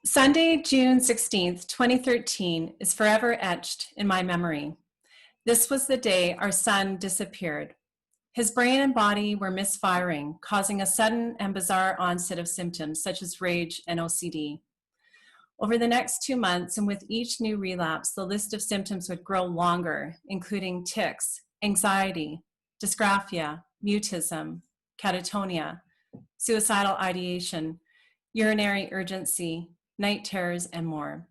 Sunday, June 16th, 2013 is forever etched in my memory. This was the day our son disappeared. His brain and body were misfiring, causing a sudden and bizarre onset of symptoms such as rage and OCD. Over the next 2 months, and with each new relapse, the list of symptoms would grow longer, including tics, anxiety, dysgraphia, mutism, catatonia, suicidal ideation, urinary urgency, night terrors, and more.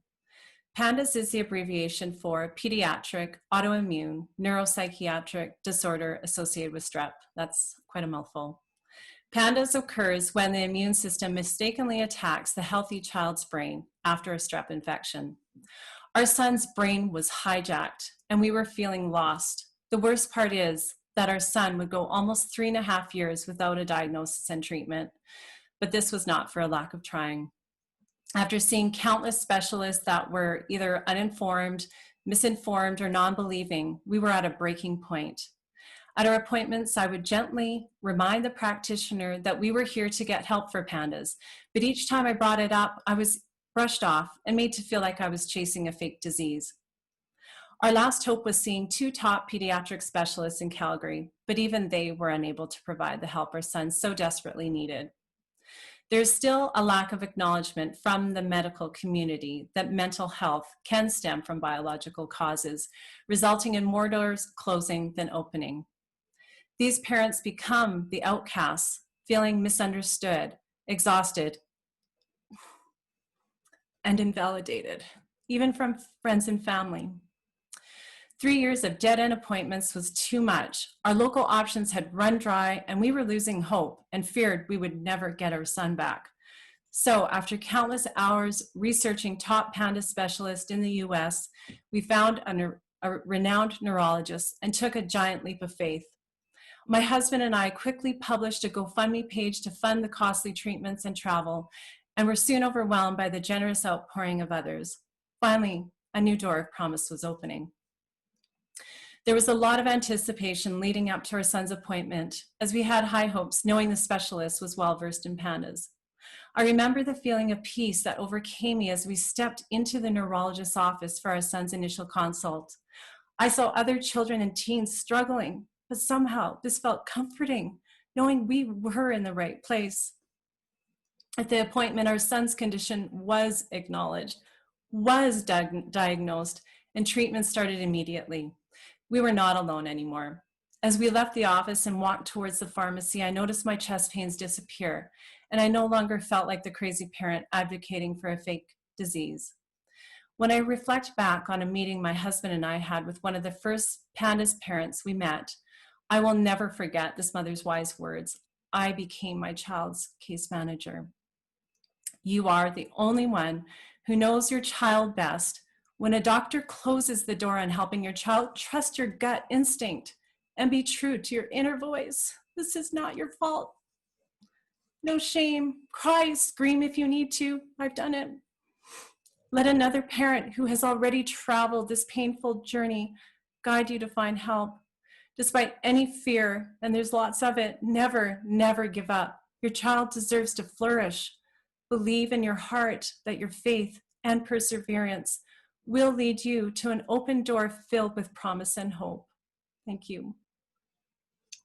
PANDAS is the abbreviation for Pediatric Autoimmune Neuropsychiatric Disorder Associated with Strep. That's quite a mouthful. PANDAS occurs when the immune system mistakenly attacks the healthy child's brain after a strep infection. Our son's brain was hijacked, and we were feeling lost. The worst part is that our son would go almost 3.5 years without a diagnosis and treatment, but this was not for a lack of trying. After seeing countless specialists that were either uninformed, misinformed, or non-believing, we were at a breaking point. At our appointments, I would gently remind the practitioner that we were here to get help for PANDAS, but each time I brought it up, I was brushed off and made to feel like I was chasing a fake disease. Our last hope was seeing 2 top pediatric specialists in Calgary, but even they were unable to provide the help our son so desperately needed. There's still a lack of acknowledgement from the medical community that mental health can stem from biological causes, resulting in more doors closing than opening. These parents become the outcasts, feeling misunderstood, exhausted, and invalidated, even from friends and family. 3 years of dead-end appointments was too much. Our local options had run dry, and we were losing hope and feared we would never get our son back. So after countless hours researching top PANDAS specialists in the US, we found a renowned neurologist and took a giant leap of faith. My husband and I quickly published a GoFundMe page to fund the costly treatments and travel, and were soon overwhelmed by the generous outpouring of others. Finally, a new door of promise was opening. There was a lot of anticipation leading up to our son's appointment, as we had high hopes knowing the specialist was well-versed in PANDAS. I remember the feeling of peace that overcame me as we stepped into the neurologist's office for our son's initial consult. I saw other children and teens struggling, but somehow this felt comforting, knowing we were in the right place. At the appointment, our son's condition was acknowledged, was diagnosed, and treatment started immediately. We were not alone anymore. As we left the office and walked towards the pharmacy, I noticed my chest pains disappear, and I no longer felt like the crazy parent advocating for a fake disease. When I reflect back on a meeting my husband and I had with one of the first PANDAS parents we met, I will never forget this mother's wise words. I became my child's case manager. You are the only one who knows your child best. When a doctor closes the door on helping your child, trust your gut instinct and be true to your inner voice. This is not your fault. No shame. Cry, scream if you need to. I've done it. Let another parent who has already traveled this painful journey guide you to find help. Despite any fear, and there's lots of it, never, never give up. Your child deserves to flourish. Believe in your heart that your faith and perseverance will lead you to an open door filled with promise and hope. Thank you.